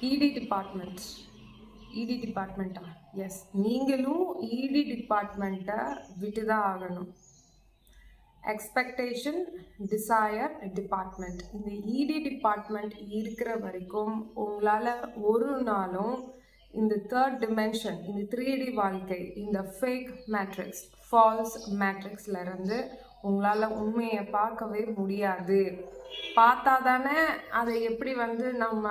இடி டிபார்ட்மெண்ட்டா? எஸ், நீங்களும் இடி டிபார்ட்மெண்ட்டை விட்டு தான் ஆகணும். Expectation, desire department. இந்த இடி டிபார்ட்மெண்ட் இருக்கிற வரைக்கும் உங்களால் ஒரு நாளும் இந்த தேர்ட் டிமென்ஷன், இந்த 3D வாழ்க்கை, இந்த ஃபேக் மேட்ரிக்ஸ், ஃபால்ஸ் மேட்ரிக்ஸ்லேருந்து உங்களால் உண்மையை பார்க்கவே முடியாது. பார்த்தா தானே அதை எப்படி நம்ம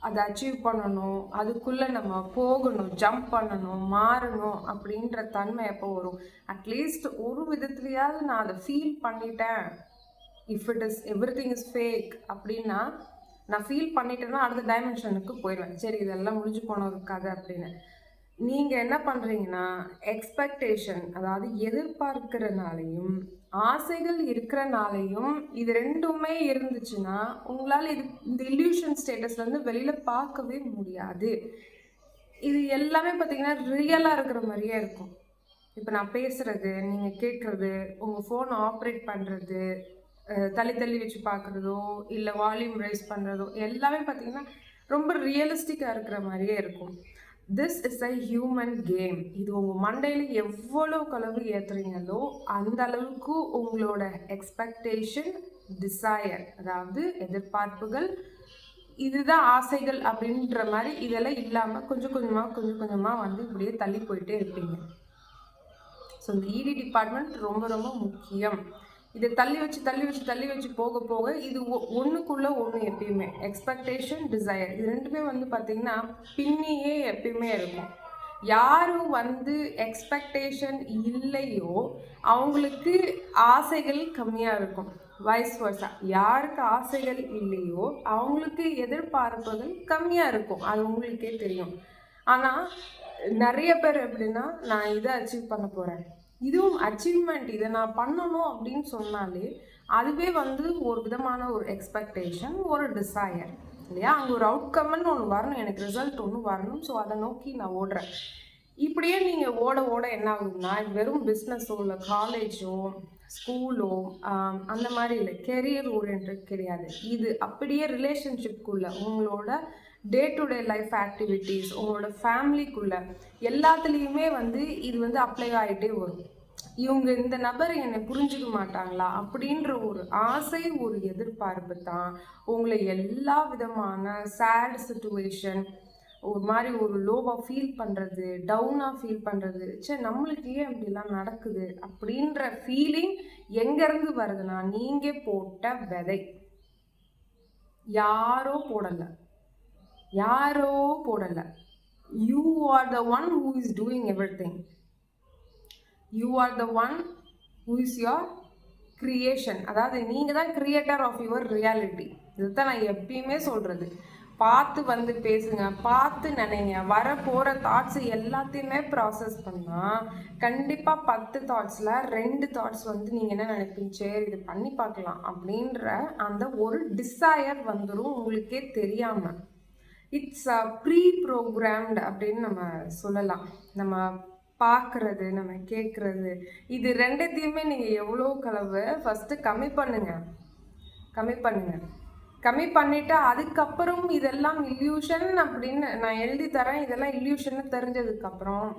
அதை அச்சீவ் பண்ணணும், அதுக்குள்ளே நம்ம போகணும், ஜம்ப் பண்ணணும், மாறணும் அப்படின்ற தன்மை எப்போ வரும்? அட்லீஸ்ட் ஒரு விதத்துலையாவது நான் அதை ஃபீல் பண்ணிட்டேன். If it is everything is fake அப்படின்னா நான் ஃபீல் பண்ணிட்டேன்னா அடுத்த டைமென்ஷனுக்கு போயிடுவேன். சரி, இதெல்லாம் முடிஞ்சு போன ஒரு கதை அப்படின்னு. நீங்கள் என்ன பண்ணுறீங்கன்னா, எக்ஸ்பெக்டேஷன், அதாவது எதிர்பார்க்கிறனாலையும் ஆசைகள் இருக்கிறனாலையும் இது ரெண்டுமே இருந்துச்சுன்னா உங்களால் இந்த இல்யூஷன் ஸ்டேட்டஸ்லேருந்து வெளியில் பார்க்கவே முடியாது. இது எல்லாமே பார்த்தீங்கன்னா ரியலாக இருக்கிற மாதிரியே இருக்கும். இப்போ நான் பேசுகிறது, நீங்கள் கேட்குறது, உங்கள் ஃபோனை ஆப்ரேட் பண்ணுறது, தள்ளி வச்சு பார்க்குறதோ இல்லை வால்யூம் ரைஸ் பண்ணுறதோ எல்லாமே பார்த்தீங்கன்னா ரொம்ப ரியலிஸ்டிக்காக இருக்கிற மாதிரியே இருக்கும். This is a human game. இது உங்கள் மண்டையில் எவ்வளோ அளவு ஏற்றுறீங்களோ அந்த அளவுக்கு உங்களோட எக்ஸ்பெக்டேஷன், டிசையர், அதாவது எதிர்பார்ப்புகள், இதுதான் ஆசைகள் அப்படின்ற மாதிரி இதெல்லாம் இல்லாமல் கொஞ்சம் கொஞ்சமாக இப்படியே தள்ளி போயிட்டே இருப்பீங்க. ஸோ இந்த இடி டிபார்ட்மெண்ட் ரொம்ப ரொம்ப முக்கியம். இதை தள்ளி வச்சு போக இது ஒன்றுக்குள்ளே ஒன்று எப்பயுமே எக்ஸ்பெக்டேஷன், டிசையர், இது ரெண்டுமே பார்த்தீங்கன்னா பின்னியே எப்பயுமே இருக்கும். யாரும் எக்ஸ்பெக்டேஷன் இல்லையோ அவங்களுக்கு ஆசைகள் கம்மியாக இருக்கும். வைஸ் வர்சா, யாருக்கு ஆசைகள் இல்லையோ அவங்களுக்கு எதிர்பார்ப்புகள் கம்மியாக இருக்கும். அது உங்களுக்கே தெரியும். ஆனால் நிறைய பேர் எப்படின்னா, நான் இதை அச்சீவ் பண்ண போகிறேன், இதுவும் அச்சீவ்மெண்ட், இதை நான் பண்ணணும் அப்படின்னு சொன்னாலே அதுவே ஒரு விதமான ஒரு எக்ஸ்பெக்டேஷன், ஒரு டிசையர் இல்லையா? அங்கே ஒரு அவுட்கம்னு ஒன்று வரணும், எனக்கு ரிசல்ட் ஒன்று வரணும், ஸோ அதை நோக்கி நான் ஓடுறேன். இப்படியே நீங்கள் ஓட என்ன ஆகுதுன்னா, வெறும் பிஸ்னஸோ இல்லை காலேஜோ ஸ்கூலோ அந்த மாதிரி இல்லை, கெரியர் ஓரியன்ட் கிடையாது. இது அப்படியே ரிலேஷன்ஷிப்குள்ளே, உங்களோட day to day life activities, உங்களோட ஃபேமிலிக்குள்ளே எல்லாத்துலேயுமே இது அப்ளை ஆகிட்டே வரும். இவங்க இந்த நபர் என்னை புரிஞ்சுக்க மாட்டாங்களா அப்படின்ற ஒரு ஆசை, ஒரு எதிர்பார்ப்பு தான் உங்களை எல்லா விதமான சேட் சிச்சுவேஷன், ஒரு மாதிரி ஒரு லோவாக ஃபீல் பண்ணுறது, டவுனாக ஃபீல் பண்ணுறது, சரி நம்மளுக்கு ஏன் இப்படிலாம் நடக்குது அப்படின்ற ஃபீலிங் எங்கேருந்து வருதுன்னா, நீங்கள் போட்ட விதை. யாரோ போடலை. You are the one who is doing everything. You are the one who is your creation. அதாவது நீங்கள் தான் கிரியேட்டர் ஆஃப் யுவர் ரியாலிட்டி. இதுதான் நான் எப்பயுமே சொல்கிறது. பார்த்து பேசுங்க, பார்த்து நினைங்க. வர போகிற தாட்ஸ் எல்லாத்தையுமே ப்ராசஸ் பண்ணால் கண்டிப்பாக 10 தாட்ஸில் 2 தாட்ஸ் நீங்கள் என்ன நினைப்பீங்க, சரி இது பண்ணி பார்க்கலாம் அப்படின்ற அந்த ஒரு டிசையர் வந்துடும் உங்களுக்கே தெரியாமல். இட்ஸ் ப்ரீ ப்ரோக்ராம்டு அப்படின்னு நம்ம சொல்லலாம். நம்ம பார்க்குறது, நம்ம கேட்குறது, இது ரெண்டுத்தையுமே நீங்கள் எவ்வளோ கலவு ஃபஸ்ட்டு கம்மி பண்ணிவிட்டு அதுக்கப்புறம் இதெல்லாம் இல்யூஷன் அப்படின்னு நான் எழுதி தரேன், இதெல்லாம் இல்யூஷன்னு தெரிஞ்சதுக்கப்புறம்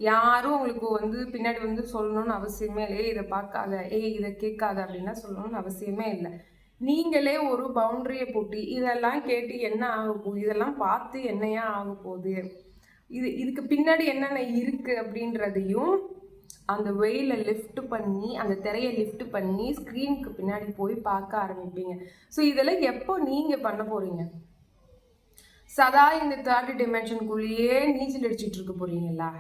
யாரும் உங்களுக்கு பின்னாடி சொல்லணும்னு அவசியமே இல்லை. இதை பார்க்காத, இதை கேட்காத அப்படின்னா சொல்லணும்னு அவசியமே இல்லை. நீங்களே ஒரு பவுண்டரியை போட்டு இதெல்லாம் கேட்டு என்ன ஆக போகுது, இதெல்லாம் பார்த்து என்னையா ஆக போகுது, இதுக்கு பின்னாடி என்னென்ன இருக்குது அப்படின்றதையும் அந்த வெயிலை லிஃப்ட் பண்ணி, அந்த திரையை லிஃப்ட் பண்ணி ஸ்க்ரீனுக்கு பின்னாடி போய் பார்க்க ஆரம்பிப்பீங்க. ஸோ இதெல்லாம் எப்போ நீங்கள் பண்ண போகிறீங்க? சதா இந்த 3 டைமென்ஷனுக்குள்ளேயே நீச்சல் அடிச்சுட்டு இருக்க போகிறீங்களா?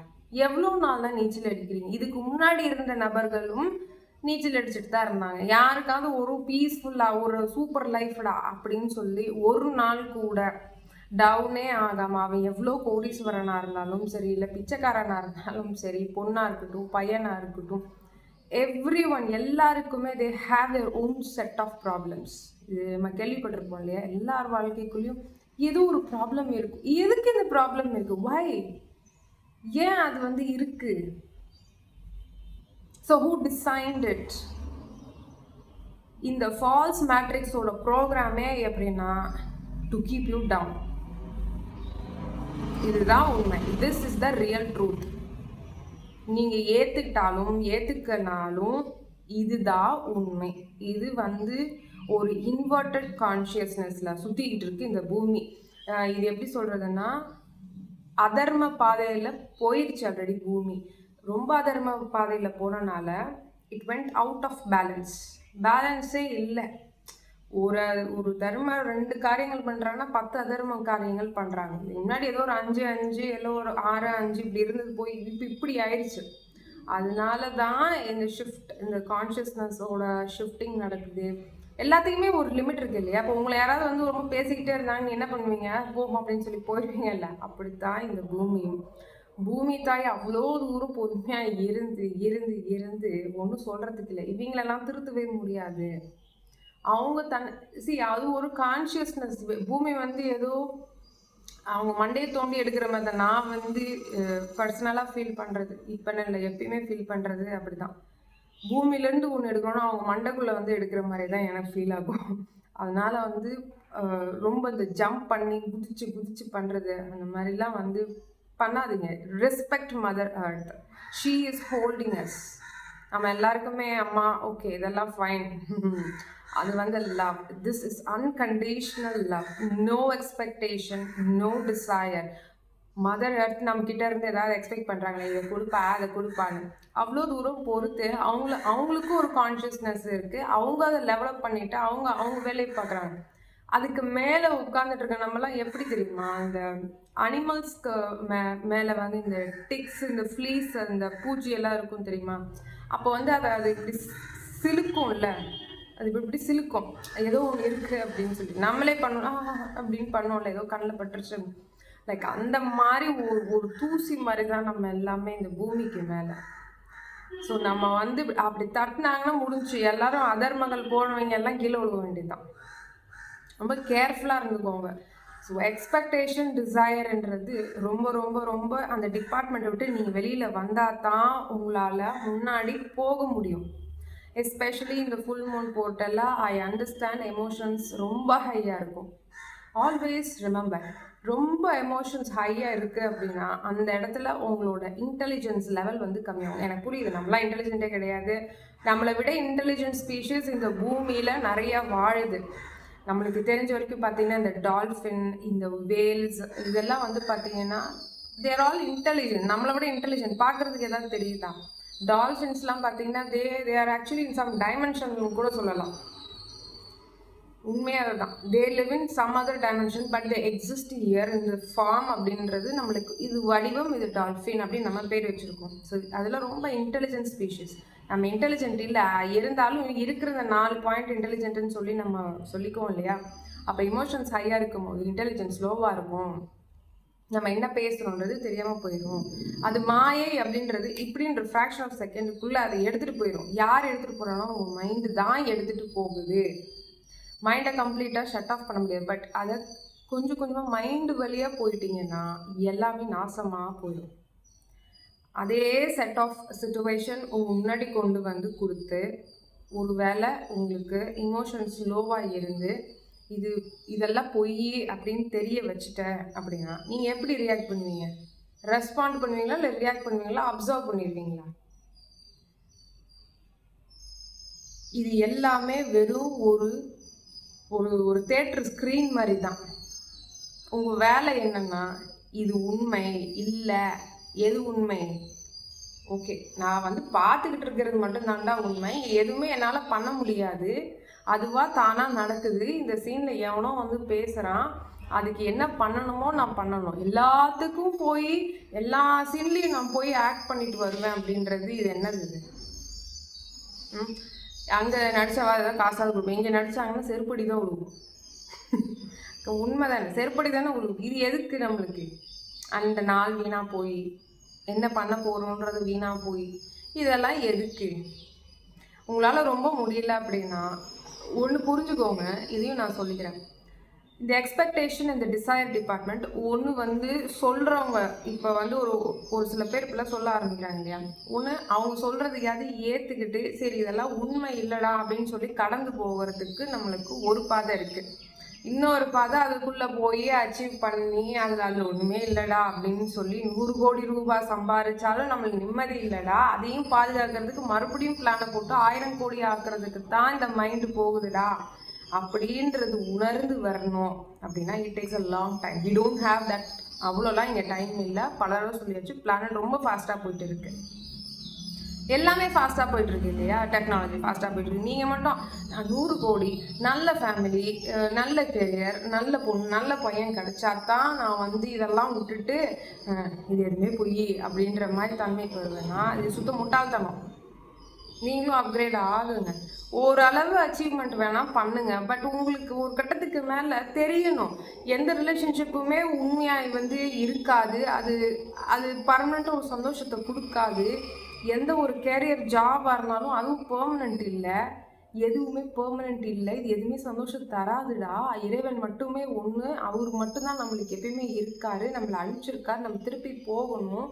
எவ்வளோ நாள் தான் நீச்சல் அடிக்கிறீங்க? இதுக்கு முன்னாடி இருந்த நபர்களும் நீச்சல் அடிச்சுட்டு தான் இருந்தாங்க. யாருக்காவது ஒரு பீஸ்ஃபுல்லாக ஒரு சூப்பர் லைஃப்டா அப்படின்னு சொல்லி ஒரு நாள் கூட டவுனே ஆகாமல், அவன் எவ்வளோ கோடீஸ்வரனாக இருந்தாலும் சரி, இல்லை பிச்சைக்காரனாக இருந்தாலும் சரி, பொண்ணாக இருக்கட்டும், பையனாக இருக்கட்டும், எவ்ரி ஒன், எல்லாருக்குமே they have their own set of problems. இது நம்ம கேள்விப்பட்டிருப்போம் இல்லையா? எல்லார் வாழ்க்கைக்குள்ளேயும் ஏதோ ஒரு ப்ராப்ளம் இருக்கும். எதுக்கு இந்த ப்ராப்ளம் இருக்குது? வை? ஏன் அது இருக்குது? So who designed it? இந்த ஃபால்ஸ் மேட்ரிக்ஸோட ப்ரோக்ராமே எப்படின்னா, டு கீப் யூ டவுன். இதுதான் உண்மை. This is the real truth. நீங்கள் ஏற்றுக்கிட்டாலும் ஏற்றுக்கனாலும் இதுதான் உண்மை. இது ஒரு இன்வெர்டட் கான்ஷியஸ்னஸில் சுற்றிக்கிட்டு இருக்கு இந்த பூமி. இது எப்படி சொல்கிறதுன்னா, அதர்ம பாதையில் போயிடுச்சு ஆல்ரெடி பூமி. ரொம்ப அதர்ம பாதையில் போனனால இட் வெண்ட் அவுட் ஆஃப் பேலன்ஸே இல்லை. ஒரு தர்ம 2 காரியங்கள் பண்ணுறாங்கன்னா 10 அதர்ம காரியங்கள் பண்ணுறாங்க. முன்னாடி ஏதோ ஒரு 5 ஏதோ ஒரு 6 5 இப்படி இருந்தது போய் இப்படி ஆயிடுச்சு. அதனால தான் இந்த ஷிஃப்ட், இந்த கான்ஷியஸ்னஸோட ஷிஃப்டிங் நடக்குது. எல்லாத்துக்குமே ஒரு லிமிட் இருக்கு இல்லையா? அப்போ உங்களை யாராவது ரொம்ப பேசிக்கிட்டே இருந்தாங்க, என்ன பண்ணுவீங்க? போகும் அப்படின்னு சொல்லி போயிடுவீங்க இல்லை? அப்படித்தான் இந்த பூமியும். பூமி தாய் அவ்வளோ தூரம் பொறுமையாக இருந்து இருந்து இருந்து ஒன்றும் சொல்கிறதுக்கு இல்லை. இவங்களெல்லாம் திருத்தவே முடியாது. அவங்க அது ஒரு கான்ஷியஸ்னஸ். பூமி ஏதோ அவங்க மண்டையை தோண்டி எடுக்கிற மாதிரி தான் நான் பர்சனலாக ஃபீல் பண்ணுறது. இப்போன்னு இல்லை, எப்பயுமே ஃபீல் பண்ணுறது அப்படி தான். பூமியிலேருந்து ஒன்று எடுக்கணும்னா அவங்க மண்டைக்குள்ளே எடுக்கிற மாதிரி தான் எனக்கு ஃபீல் ஆகும். அதனால் ரொம்ப இந்த ஜம்ப் பண்ணி குதிச்சு பண்ணுறது அந்த மாதிரிலாம் பண்ணாதீங்க. Respect mother earth. She is holding us. நம்ம எல்லாருக்குமே அம்மா, ஓகே, இதெல்லாம் ஃபைன். அது love. This is unconditional love. No expectation, no desire. Mother earth நம்மக்கிட்ட இருந்து ஏதாவது எக்ஸ்பெக்ட் பண்ணுறாங்களே, இதை கொடுப்பா அதை கொடுப்பான்னு. அவ்வளோ தூரம் பொறுத்து அவங்களுக்கும் ஒரு கான்ஷியஸ்னஸ் இருக்குது. அவங்க அதை டெவலப் பண்ணிவிட்டு அவங்க வேலையை பார்க்குறாங்க. அதுக்கு மேலே உட்காந்துட்டு இருக்க நம்மலாம் எப்படி தெரியுமா, இந்த அனிமல்ஸ்க்கு மேலே இந்த டிக்ஸ், இந்த ஃப்ளீஸ், இந்த பூச்சி எல்லாம் இருக்கும் தெரியுமா? அப்போ அது இப்படி சிலுக்கும்ல, அது இப்படி சிலுக்கும். ஏதோ ஒன்று இருக்குது அப்படின்னு சொல்லி நம்மளே பண்ணணும் அப்படின்னு பண்ணோம்ல, ஏதோ கண்ணில் பட்டுருச்சு. லைக் அந்த மாதிரி ஒரு தூசி மாதிரி தான் நம்ம எல்லாமே இந்த பூமிக்கு மேலே. ஸோ நம்ம அப்படி தட்டினாங்கன்னா முடிஞ்சு. எல்லாரும் அதர்மங்கள் போனவங்க எல்லாம் கீழே விழுக வேண்டியதுதான். ரொம்ப கேர்ஃபுல்லாக இருந்துக்கோங்க. ஸோ எக்ஸ்பெக்டேஷன், டிசையர்ன்றது ரொம்ப ரொம்ப ரொம்ப அந்த டிபார்ட்மெண்ட்டை விட்டு நீங்கள் வெளியில் வந்தால் தான் உங்களால் முன்னாடி போக முடியும். எஸ்பெஷலி இந்த ஃபுல் மூன் போர்ட்டெல்லாம் ஐ அண்டர்ஸ்டாண்ட் எமோஷன்ஸ் ரொம்ப ஹையாக இருக்கும். ஆல்வேஸ் ரிமெம்பர், ரொம்ப எமோஷன்ஸ் ஹையாக இருக்குது அப்படின்னா அந்த இடத்துல உங்களோட இன்டெலிஜென்ஸ் லெவல் கம்மியாகும். எனக்கு புரியுது, நம்மளாம் இன்டெலிஜென்ட்டே கிடையாது. நம்மளை விட இன்டெலிஜென்ட் ஸ்பீஷீஸ் இந்த பூமியில் நிறையா வாழுது. நம்மளுக்கு தெரிஞ்ச வரைக்கும் பார்த்தீங்கன்னா இந்த டால்ஃபின், இந்த வேல்ஸ், இதெல்லாம் பார்த்தீங்கன்னா தேர் ஆல் இன்டெலிஜென்ட். நம்மளை விட இன்டெலிஜென்ட். பார்க்குறதுக்கு ஏதாவது தெரியுதா? டால்ஃபின்ஸ்லாம் பார்த்தீங்கன்னா they are actually in some dimension கூட சொல்லலாம். உண்மையாக தான். They live in some other dimension but they exist here. இந்த ஃபார்ம் அப்படின்றது நம்மளுக்கு இது வடிவம், இது டால்ஃபின் அப்படின்னு நம்ம பேர் வச்சுருக்கோம். ஸோ அதில் ரொம்ப இன்டெலிஜென்ட் ஸ்பீஷீஸ். நம்ம இன்டெலிஜென்ட் இல்லை இருந்தாலும் இருக்கிற 4 பாயிண்ட் இன்டெலிஜென்ட்னு சொல்லி நம்ம சொல்லிக்குவோம் இல்லையா? அப்போ இமோஷன்ஸ் ஹையாக இருக்கும்போது இன்டெலிஜென்ஸ் லோவாக இருக்கும். நம்ம என்ன பேசுகிறோன்றது தெரியாமல் போயிடும். அது மாயை அப்படின்றது இப்படின்ற ஃப்ராக்ஷன் ஆஃப் செகண்டுக்குள்ளே அதை எடுத்துகிட்டு போயிடும். யார் எடுத்துகிட்டு போகிறானோ உங்கள் மைண்டு தான் எடுத்துகிட்டு போகுது. மைண்டை கம்ப்ளீட்டாக ஷட் ஆஃப் பண்ண முடியாது. பட் அதை கொஞ்சம் கொஞ்சமாக மைண்டு வழியாக போயிட்டீங்கன்னா எல்லாமே நாசமாக போயிடும். அதே செட் ஆஃப் சிச்சுவேஷன் உங்கள் முன்னாடி கொண்டு கொடுத்து ஒரு வேளை உங்களுக்கு இமோஷன்ஸ் லோவாக இருந்து இதெல்லாம் பொய் அப்படின்னு தெரிய வச்சுட்டேன் அப்படின்னா நீங்கள் எப்படி ரியாக்ட் பண்ணுவீங்க? ரெஸ்பாண்ட் பண்ணுவீங்களா, இல்லை ரியாக்ட் பண்ணுவீங்களா, அப்சர்வ் பண்ணிடுவீங்களா? இது எல்லாமே வெறும் ஒரு தேட்டர் ஸ்க்ரீன் மாதிரி தான். உங்கள் வேலை என்னன்னா, இது உண்மை இல்லை, எது உண்மை? ஓகே, நான் பார்த்துக்கிட்டு இருக்கிறது மட்டும்தான்டா உண்மை. எதுவுமே என்னால் பண்ண முடியாது, அதுவாக தானாக நடக்குது. இந்த சீனில் எவனோ பேசுகிறான், அதுக்கு என்ன பண்ணணுமோ நான் பண்ணணும். எல்லாத்துக்கும் போய் எல்லா சீன்லேயும் நான் போய் ஆக்ட் பண்ணிட்டு வருவேன் அப்படின்றது இது என்னது? இது அங்கே நடித்தவா ஏதாவது காசாக கொடுப்பேன், இங்கே நடித்தாங்கன்னா செருப்படி தான் விழுகும். உண்மை தானே, செருப்படி தானே விழுகும். இது எதுக்கு நம்மளுக்கு? அந்த நாள் வீணாக போய் என்ன பண்ண போகிறோன்றது வீணாக போய் இதெல்லாம் எதுக்கு? உங்களால் ரொம்ப முடியல அப்படின்னா ஒன்று புரிஞ்சுக்கோங்க, இதையும் நான் சொல்லிக்கிறேன். இந்த எக்ஸ்பெக்டேஷன், இந்த டிசையர் டிபார்ட்மெண்ட் ஒன்று சொல்கிறவங்க இப்போ ஒரு சில பேர் இப்பெல்லாம் சொல்ல ஆரம்பிக்கிறாங்க இல்லையா? ஒன்று அவங்க சொல்கிறதையாவது ஏற்றுக்கிட்டு சரி இதெல்லாம் உண்மை இல்லைடா அப்படின்னு சொல்லி கடந்து போகிறதுக்கு நம்மளுக்கு ஒரு பாதை இருக்குது. இன்னொரு பாதை அதுக்குள்ளே போய் அச்சீவ் பண்ணி அதில் ஒன்றுமே இல்லைடா அப்படின்னு சொல்லி 100 கோடி ரூபாய் சம்பாதிச்சாலும் நம்மளுக்கு நிம்மதி இல்லைடா, அதையும் பாதுகாக்கிறதுக்கு மறுபடியும் பிளானை போட்டு 1000 கோடி ஆக்குறதுக்கு தான் இந்த மைண்டு போகுதுடா அப்படின்றது உணர்ந்து வரணும். அப்படின்னா it takes a long time. We don't have that. அவ்வளோலாம் இங்கே டைம் இல்லை. பலரும் சொல்லியாச்சு, பிளானட் ரொம்ப ஃபாஸ்ட்டாக போயிட்டு இருக்கு. எல்லாமே ஃபாஸ்ட்டாக போயிட்டுருக்கு இல்லையா, டெக்னாலஜி ஃபாஸ்ட்டாக போயிட்டுருக்கு. நீங்கள் மட்டும் 100 கோடி, நல்ல ஃபேமிலி, நல்ல கெரியர், நல்ல பொண்ணு, நல்ல பையன் கிடைச்சா தான் நான் வந்து இதெல்லாம் விட்டுட்டு இது எதுவுமே பொய் அப்படின்ற மாதிரி தன்மைக்கு வருவேன்னா இது சுத்த முட்டாள்தனம். நீங்களும் அப்கிரேட் ஆகுங்க. ஓரளவு அச்சீவ்மெண்ட் வேணால் பண்ணுங்க. பட் உங்களுக்கு ஒரு கட்டத்துக்கு மேலே தெரியணும், எந்த ரிலேஷன்ஷிப்புமே உண்மையாக வந்து இருக்காது. அது அது பர்மனெண்ட்டாக ஒரு சந்தோஷத்தை கொடுக்காது. எந்த ஒரு கேரியர் ஜாபாக இருந்தாலும் அதுவும் பெர்மனெண்ட் இல்லை. எதுவுமே பெர்மனெண்ட் இல்லை. இது எதுவுமே சந்தோஷம் தராதுடா. இறைவன் மட்டுமே ஒன்று. அவர் மட்டும்தான் நம்மளுக்கு எப்பயுமே இருக்காரு, நம்மளை அழிச்சிருக்காரு. நம்ம திருப்பி போகணும்,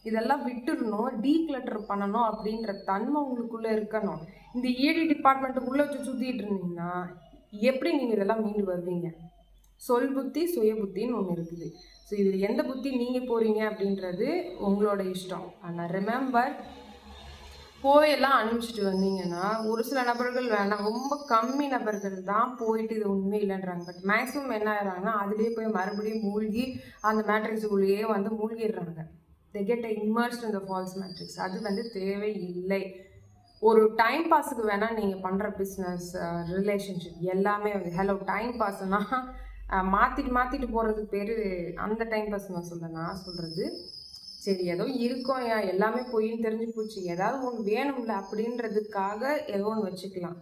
இதெல்லாம் விட்டுடணும், டீக்ளட்டர் பண்ணணும் அப்படின்ற தன்மை உங்களுக்குள்ளே இருக்கணும். இந்த ED டிபார்ட்மெண்ட்டுக்குள்ளே வச்சு சுற்றிட்டு இருந்தீங்கன்னா எப்படி நீங்கள் இதெல்லாம் மீண்டு வருவீங்க? சொல் புத்தி சுய புத்தின்னு ஒன்று இருக்குது. ஸோ இதில் எந்த புத்தி நீங்கள் போகிறீங்க அப்படின்றது உங்களோட இஷ்டம். ஆனால் ரிமெம்பர், போயெல்லாம் அனுப்பிச்சிட்டு வந்தீங்கன்னா ஒரு சில நபர்கள் வேணாம், ரொம்ப கம்மி நபர்கள் தான் போயிட்டு இது உண்மை இல்லைன்றாங்க. பட் மேக்ஸிமம் என்ன ஆகிறாங்கன்னா அதுலேயே போய் மறுபடியும் மூழ்கி அந்த மேட்ரிக்ஸுக்குள்ளேயே வந்து மூழ்கிடுறாங்க. they get immersed in the false matrix. அது வந்து தேவையில்லை. ஒரு டைம் பாஸுக்கு வேணால் நீங்கள் பண்ணுற பிஸ்னஸ், ரிலேஷன்ஷிப் எல்லாமே வந்து ஹலோ டைம் பாஸ்னா மாற்றிட்டு போகிறதுக்கு பேர் அந்த டைம் பாஸ் நான் சொல்கிறது. சரி ஏதோ இருக்கோம், எல்லாமே பொய்ன்னு தெரிஞ்சு போச்சு, ஏதாவது ஒன்று வேணும்ல அப்படின்றதுக்காக ஏதோ ஒன்று வச்சுக்கலாம்.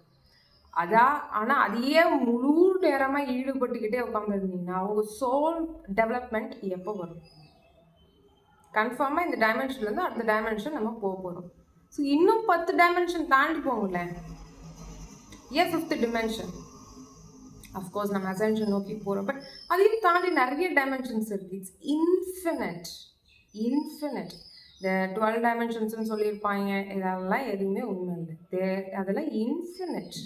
ஆனால் அதையே முழு நேரமாக ஈடுபட்டுக்கிட்டே உட்காந்துருந்தீங்கன்னா அவங்க சோல் டெவலப்மெண்ட் எப்போ வரும்? கன்ஃபார்மாக இந்த டைமென்ஷன்லேருந்து அடுத்த டைமென்ஷன் நம்ம போக போகிறோம். ஸோ இன்னும் 10 டைமென்ஷன் தாண்டி போகல. ஏன் 5th டிமென்ஷன்? அஃப்கோர்ஸ் நம்ம அசென்ஷன் நோக்கி போகிறோம். பட் அதையும் தாண்டி நிறைய டைமென்ஷன்ஸ் இருக்குது. It's infinite. இந்த 12 டைமென்ஷன்ஸ்னு சொல்லியிருப்பாங்க, இதெல்லாம் எதுவுமே உண்மை இல்லை. அதெல்லாம் இன்ஃபினிட்.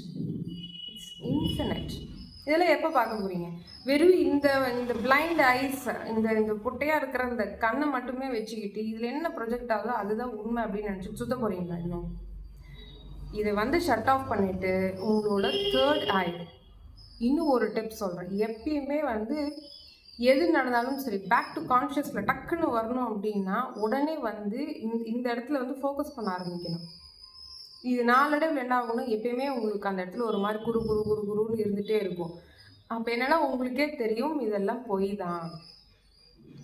இதெல்லாம் எப்போ பார்க்க போகிறீங்க? வெறும் இந்த பிளைண்ட் ஐஸ், இந்த பொட்டையாக இருக்கிற இந்த கண்ணை மட்டுமே வச்சுக்கிட்டு இதில் என்ன ப்ரொஜெக்ட் ஆகுதோ அதுதான் உண்மை அப்படின்னு நினச்சி சுத்த போகிறீங்களா? இன்னும் இதை வந்து ஷட் ஆஃப் பண்ணிவிட்டு உங்களோட 3rd ஐ. இன்னும் ஒரு டிப் சொல்கிறேன். எப்பயுமே வந்து எது நடந்தாலும் சரி, பேக் டு கான்ஷியஸில் டக்குன்னு வரணும் அப்படின்னா உடனே வந்து இந்த இடத்துல வந்து ஃபோக்கஸ் பண்ண ஆரம்பிக்கணும். இது நாளடைவில் என்ன ஆகணும், எப்பயுமே உங்களுக்கு அந்த இடத்துல ஒரு மாதிரி குருன்னு இருந்துகிட்டே இருக்கும். அப்போ என்னென்னா உங்களுக்கே தெரியும் இதெல்லாம் பொய் தான்.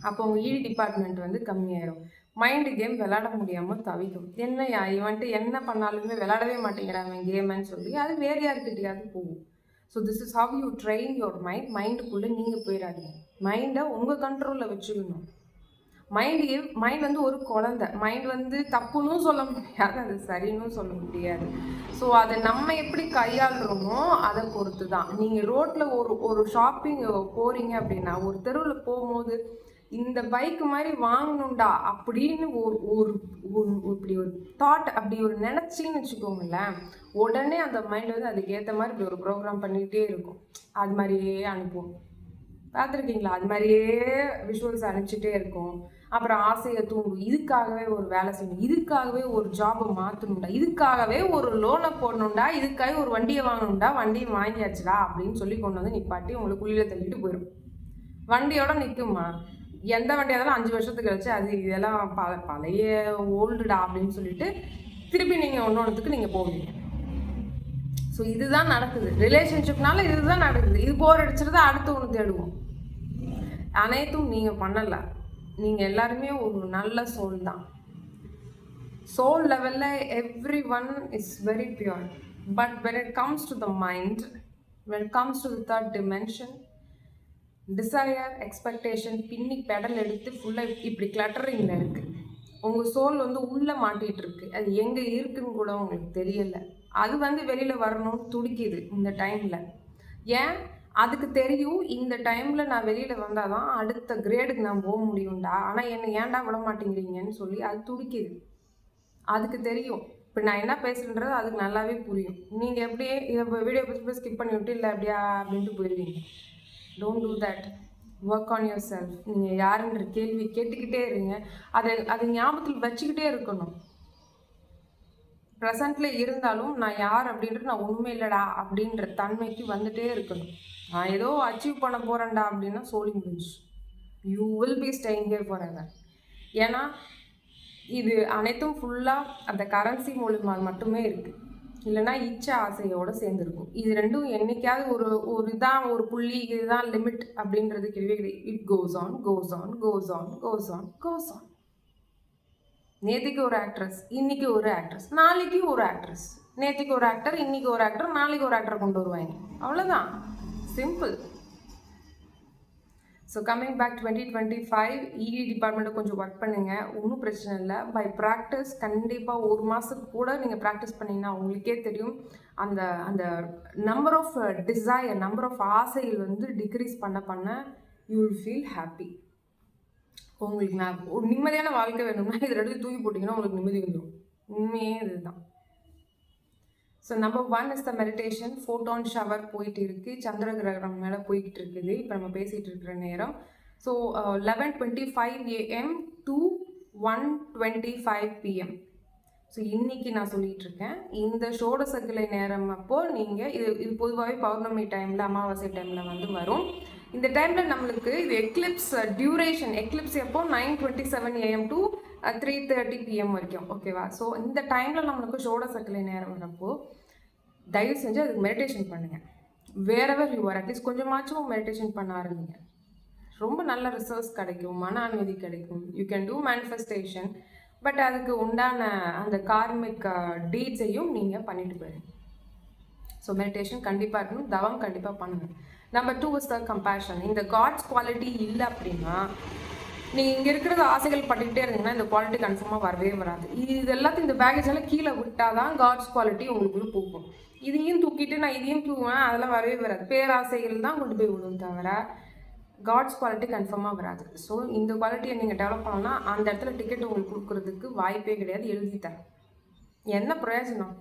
அப்போ உங்கள் ED டிபார்ட்மெண்ட் வந்து கம்மியாயிடும். மைண்டு கேம் விளாட முடியாமல் தவிக்கும். என்னையா இவன்ட்டு என்ன பண்ணாலுமே விளாடவே மாட்டேங்கிறாங்க கேம்னு சொல்லி அது வேறு யாருக்கிட்டையாவது போகும். So this is how you train your mind. மைண்டுக்குள்ளே நீங்கள் போயிடாதீங்க. மைண்டை உங்கள் கண்ட்ரோலில் வச்சுக்கணும். மைண்ட் வந்து ஒரு குழந்தை. மைண்ட் வந்து தப்புன்னு சொல்ல முடியாது, அது சரின்னு சொல்ல முடியாது. ஸோ அதை நம்ம எப்படி கையாளுறோமோ அதை பொறுத்து தான். நீங்கள் ரோட்டில் ஒரு ஷாப்பிங் போகிறீங்க அப்படின்னா ஒரு தெருவில் போகும்போது இந்த பைக் மாதிரி வாங்கணுண்டா அப்படின்னு இப்படி ஒரு தாட் அப்படி ஒரு நினச்சின்னு வச்சுக்கோங்களேன், உடனே அந்த மைண்ட் வந்து அதுக்கேற்ற மாதிரி இப்படி ஒரு ப்ரோக்ராம் பண்ணிகிட்டே இருக்கும். அது மாதிரியே அனுப்புவோம். பார்த்துருக்கீங்களா? அது மாதிரியே விஷுவல்ஸ் அனுப்பிச்சிட்டே இருக்கும். அப்புறம் ஆசையை தூண்டும். இதுக்காகவே ஒரு வேலை செய்யணும், இதுக்காகவே ஒரு ஜாபை மாற்றணுண்டா, இதுக்காகவே ஒரு லோனை போடணுண்டா, இதுக்காகவே ஒரு வண்டியை வாங்கணுண்டா, வண்டியை வாங்கியாச்சுடா அப்படின்னு சொல்லி கொண்டு வந்து நிப்பாட்டி உங்களுக்கு குழியில் தள்ளிட்டு போயிடும். வண்டியோட நிற்குமா? எந்த வண்டியாக இருந்தாலும் 5 வருஷத்துக்கு கழிச்சு அது இதெல்லாம் பழைய ஓல்டுடா அப்படின்னு சொல்லிட்டு திருப்பி நீங்கள் ஒன்றொன்றுத்துக்கு நீங்கள் போவீங்க. ஸோ இதுதான் நடக்குது ரிலேஷன்ஷிப்னால. இதுதான் நடக்குது. இது போர் அடிச்சிருந்தா அடுத்து ஒன்று தேடுவோம். அனைத்தும் நீங்கள் பண்ணலை. நீங்கள் எல்லாருமே ஒரு நல்ல சோல் தான். சோல் லெவலில் every one is very pure. But when it comes to the mind, when it comes to the 3rd dimension, desire, expectation பின்னி பெடல் எடுத்து ஃபுல்லாக இப்படி கிளட்டரிங்கில் இருக்குது. உங்கள் சோல் வந்து உள்ளே மாட்டிகிட்டு இருக்கு. அது எங்கே இருக்குன்னு கூட உங்களுக்கு தெரியலை. அது வந்து வெளியில் வரணும்னு துடிக்குது இந்த டைமில். ஏன்? அதுக்கு தெரியும் இந்த டைமில் நான் வெளியில் வந்தால் தான் அடுத்த கிரேடுக்கு நான் போக முடியும்டா, ஆனால் என்னை ஏன்டா விட மாட்டேங்கிறீங்கன்னு சொல்லி அது துடிக்குது. அதுக்கு தெரியும் இப்போ நான் என்ன பேசுகிறேன்றது அதுக்கு நல்லாவே புரியும். நீங்கள் எப்படியே இதை வீடியோ பற்றி ஸ்கிப் பண்ணி விட்டு இல்லை அப்படியா அப்படின்ட்டு போயிடுவீங்க. Don't do that. Work on your self. நீங்கள் யாருன்ற கேள்வி கேட்டுக்கிட்டே இருங்க. அதை ஞாபகத்தில் வச்சுக்கிட்டே இருக்கணும். ப்ரெசண்ட்டில் இருந்தாலும் நான் யார் அப்படின்றது நான் உண்மை இல்லைடா அப்படின்ற தன்மைக்கு வந்துட்டே இருக்கணும். நான் ஏதோ அச்சீவ் பண்ண போகிறேன்டா அப்படின்னா சோழி முடிஞ்சு. You will be staying here for ever. ஏன்னா இது அனைத்தும் ஃபுல்லாக அந்த கரன்சி மூலமாக மட்டுமே இருக்குது. இல்லைன்னா இச்சை ஆசையோடு சேர்ந்துருக்கும். இது ரெண்டும் என்றைக்காவது ஒரு இதான் ஒரு புள்ளி, இதுதான் லிமிட் அப்படின்றது கிடையாது. It goes on goes on goes on goes on goes on. நேற்றுக்கு ஒரு ஆக்ட்ரஸ், இன்னைக்கு ஒரு ஆக்ட்ரஸ், நாளைக்கு ஒரு ஆக்ட்ரஸ். நேற்றுக்கு ஒரு ஆக்டர், இன்னைக்கு ஒரு ஆக்டர், நாளைக்கு ஒரு ஆக்டர் கொண்டு வருவாங்க. அவ்வளோதான், சிம்பிள். ஸோ கம்மிங் பேக் 2025 இடி டிபார்ட்மெண்ட்டை கொஞ்சம் ஒர்க் பண்ணுங்கள், ஒன்றும் பிரச்சனை இல்லை. பை ப்ராக்டிஸ் கண்டிப்பாக ஒரு மாதத்துக்கு கூட நீங்கள் ப்ராக்டிஸ் பண்ணிங்கன்னா உங்களுக்கே தெரியும் அந்த அந்த number of desire, number of ஆசைகள் வந்து டிக்ரீஸ் பண்ண யூ வில் ஃபீல் ஹாப்பி. உங்களுக்கு நான் ஒரு நிம்மதியான வாழ்க்கை வேணும்னா இதில் எடுத்து தூக்கி போட்டிங்கன்னா உங்களுக்கு நிம்மதி வந்துடும். உண்மையே இதுதான். So number 1 is the meditation. Photon shower போயிட்டு இருக்குது, சந்திர கிரகணம் மேலே போய்கிட்டு இருக்குது இப்போ நம்ம பேசிகிட்டு இருக்கிற நேரம். So 11:25 AM to 1:25 PM. So இன்றைக்கி நான் சொல்லிகிட்டு இருக்கேன் இந்த ஷோடசக்கிளை நேரம் அப்போது நீங்கள் இது பொதுவாகவே பௌர்ணமி டைமில், அமாவாசை டைமில் வந்து வரும். இந்த டைமில் நம்மளுக்கு இது எக்லிப்ஸ் டியூரேஷன். எக்லிப்ஸ் எப்போ 9:27 AM to 3:30 PM வரைக்கும். ஓகேவா? ஸோ இந்த டைமில் நம்மளுக்கு ஷோடசக்கிளை நேரம் வரப்போ தயவு செஞ்சு அதுக்கு மெடிடேஷன் பண்ணுங்கள். வேறெவர் யூ ஆர், அட்லீஸ்ட் கொஞ்சமாச்சும் மெடிடேஷன் பண்ண ஆரம்பிங்க. ரொம்ப நல்ல ரிசல்ட்ஸ் கிடைக்கும், மன அமைதி கிடைக்கும். You can do manifestation, but அதுக்கு உண்டான அந்த கார்மிக் டீட்ஸையும் நீங்கள் பண்ணிட்டு போயிடுங்க. ஸோ மெடிடேஷன் கண்டிப்பாக இருக்கணும், தவம் கண்டிப்பாக பண்ணுங்கள். Number 2 is the compassion. இந்த காட்ஸ் குவாலிட்டி இல்லை அப்படின்னா நீங்கள் இங்கே இருக்கிறத ஆசைகள் பட்டுக்கிட்டே இருந்தீங்கன்னா இந்த குவாலிட்டி கன்ஃபார்மாக வரவே வராது. இது எல்லாத்தையும் இந்த பேக்கேஜ் எல்லாம் கீழே விட்டால் தான் காட்ஸ் குவாலிட்டி உங்களுக்குள்ள போகும். இதையும் தூக்கிட்டு நான் இதையும் தூக்குவேன், அதெல்லாம் வரவே வராது. பேராசைகள் தான் கொண்டு போய் விடும் தவிர காட்ஸ் குவாலிட்டி கன்ஃபார்மாக வராது. ஸோ இந்த குவாலிட்டியை நீங்கள் டெவலப் பண்ணோன்னா அந்த இடத்துல டிக்கெட் உங்களுக்கு கொடுக்குறதுக்கு வாய்ப்பே கிடையாது. எழுதித்தரேன், என்ன பிரயோஜனம்?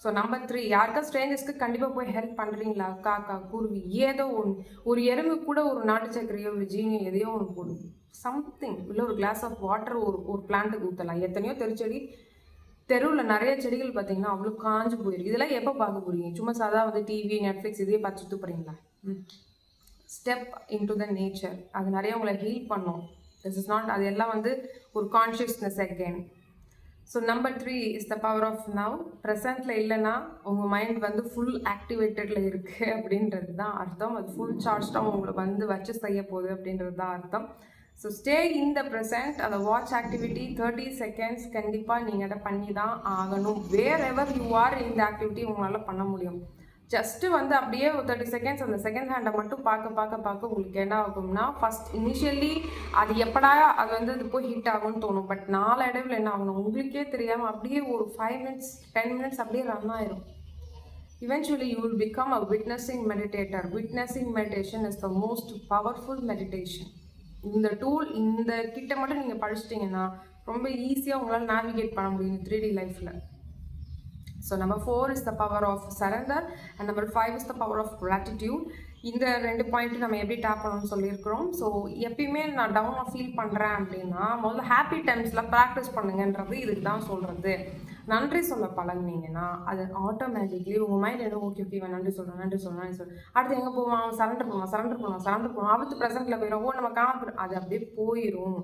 ஸோ நம்பர் 3, யாருக்கா ஸ்ட்ரேஞ்சர்ஸ்க்கு கண்டிப்பாக போய் ஹெல்ப் பண்ணுறீங்களா? காக்கா, குருவி, ஏதோ ஒன்று, ஒரு எறும்பு கூட ஒரு நாட்டு சக்கரையோ ஒரு ஜீனியோ எதையோ ஒன்று போடும், சம்திங். இல்லை ஒரு கிளாஸ் ஆஃப் வாட்டர் ஒரு பிளான்ட்டுக்கு ஊற்றலாம். எத்தனையோ தெருச்செடி, தெருவில் நிறைய செடிகள் பார்த்தீங்கன்னா அவ்வளோ காஞ்சு போயிருக்கு. இதெல்லாம் எப்போ பார்க்க போகிறீங்க? சும்மா சாதா வந்து டிவி, நெட்ஃப்ளிக்ஸ் இதையே பார்த்து தூப்புறீங்களா? Step into the nature. அது நிறைய உங்களை ஹீல் பண்ணும். திஸ் இஸ் நாட், அது எல்லாம் வந்து ஒரு consciousness again. So number 3 is the power of now. ப்ரெசண்ட்டில் இல்லைன்னா உங்கள் மைண்ட் வந்து ஃபுல் ஆக்டிவேட்டடில் இருக்குது அப்படின்றது தான் அர்த்தம். அது ஃபுல் சார்ஜ்டாக உங்களை வந்து வச்சு செய்ய போகுது அப்படின்றது தான் அர்த்தம். So stay in the present. அந்த வாட்ச் ஆக்டிவிட்டி 30 செகண்ட்ஸ் கண்டிப்பாக நீங்கள் அதை பண்ணி தான் ஆகணும். வேர் எவர் யூ ஆர் இந்த ஆக்டிவிட்டி உங்களால் பண்ண முடியும். ஜஸ்ட்டு வந்து அப்படியே ஒரு 30 செகண்ட்ஸ் அந்த செகண்ட் ஹேண்டை மட்டும் பார்க்க உங்களுக்கு என்ன ஆகும்னா, ஃபஸ்ட் இனிஷியலி அது எப்படா அது வந்து அது போய் ஹிட் ஆகும்னு தோணும். பட் நாளடைவில் என்ன ஆகணும் உங்களுக்கே தெரியாமல் அப்படியே ஒரு 5 minutes 10 minutes அப்படியே ரன் ஆயிரும். Eventually you will become a witnessing meditator. Witnessing meditation is the most powerful meditation. இந்த டூல் இந்த கிட்ட மட்டும் நீங்கள் படிச்சிட்டிங்கன்னா ரொம்ப ஈஸியாக உங்களால் நேவிகேட் பண்ண முடியும் 3D லைஃப்பில். So number 4 is the power of surrender and number 5 is the power of gratitude. இந்த 2 பாயிண்ட்டு நம்ம எப்படி டேப் பண்ணணும்னு சொல்லியிருக்கிறோம். ஸோ எப்பயுமே நான் டவுனாக ஃபீல் பண்ணுறேன் அப்படின்னா முதல்ல ஹாப்பி டைம்ஸில் ப்ராக்டிஸ் பண்ணுங்கன்றது இதுக்கு தான் சொல்கிறது. நன்றி சொல்ல பழகுனீங்கன்னா அது ஆட்டோமேட்டிக்லி உங்கள் மைண்ட் என்ன ஓகே இவன் நன்றி சொல்கிறேன் அடுத்து எங்கே போவான், சரண்டர் பண்ணுவான் அடுத்து ப்ரெசென்ட்டில் போயிடும், நம்ம காண அது அப்படியே போயிடும்.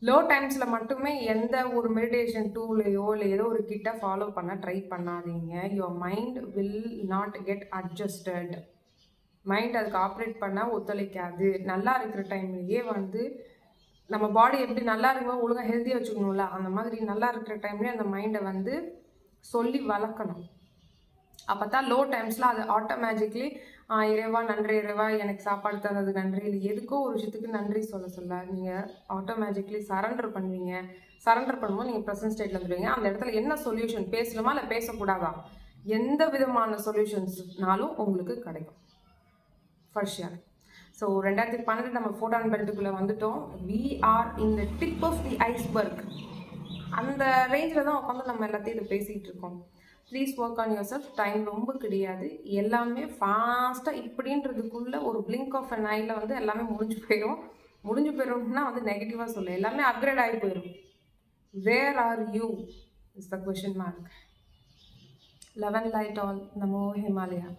லோ டைம்ஸில் மட்டுமே எந்த ஒரு மெடிடேஷன் டூலையோ இல்லை ஏதோ ஒரு கிட்ட ஃபாலோ பண்ண ட்ரை பண்ணாதீங்க. Your mind will not get adjusted. Mind அதுக்கு ஆப்ரேட் பண்ண ஒத்துழைக்காது. நல்லா இருக்கிற டைம்லேயே வந்து நம்ம பாடி எப்படி நல்லா இருக்கும்போது ஒழுங்காக ஹெல்த்தியாக வச்சுக்கணும்ல, அந்த மாதிரி நல்லா இருக்கிற டைம்லேயே அந்த மைண்டை வந்து சொல்லி வளர்க்கணும். அப்போ தான் லோ டைம்ஸில் அது ஆட்டோமேட்டிக்லி இறைவா நன்றி, இறைவா எனக்கு சாப்பாடு தந்தது நன்றி, இல்லை எதுக்கோ ஒரு விஷயத்துக்கு நன்றி சொல்ல நீங்கள் ஆட்டோமேட்டிக்லி சரண்டர் பண்ணுவீங்க. சரண்டர் பண்ணும்போது நீங்கள் ப்ரெசன்ட் ஸ்டேட்டில் வந்துடுவீங்க. அந்த இடத்துல என்ன சொல்யூஷன், பேசலாமா இல்லை பேசக்கூடாதா, எந்த விதமான சொல்யூஷன்ஸ்னாலும் உங்களுக்கு கிடைக்கும் ஃபர் ஷியர். ஸோ 2012 நம்ம ஃபோட்டான் பெல்ட்டுக்குள்ளே வந்துட்டோம். We are in the tip of the iceberg. அந்த ரேஞ்சில் தான் உட்காந்து நம்ம எல்லாத்தையும் இதை பேசிகிட்டு இருக்கோம். Please work on yourself. Time ரொம்ப கிடையாது. எல்லாமே ஃபாஸ்ட்டாக இப்படின்றதுக்குள்ளே ஒரு பிளிங்க் ஆஃப் அன் ஐயில் வந்து எல்லாமே முடிஞ்சு போயிடும். முடிஞ்சு போயிடும்னா வந்து நெகட்டிவாக சொல்ல, எல்லாமே அப்கிரேட் ஆகி போயிடும். Where are you is the question mark. Love and light all. நமோ ஹிமாலயா.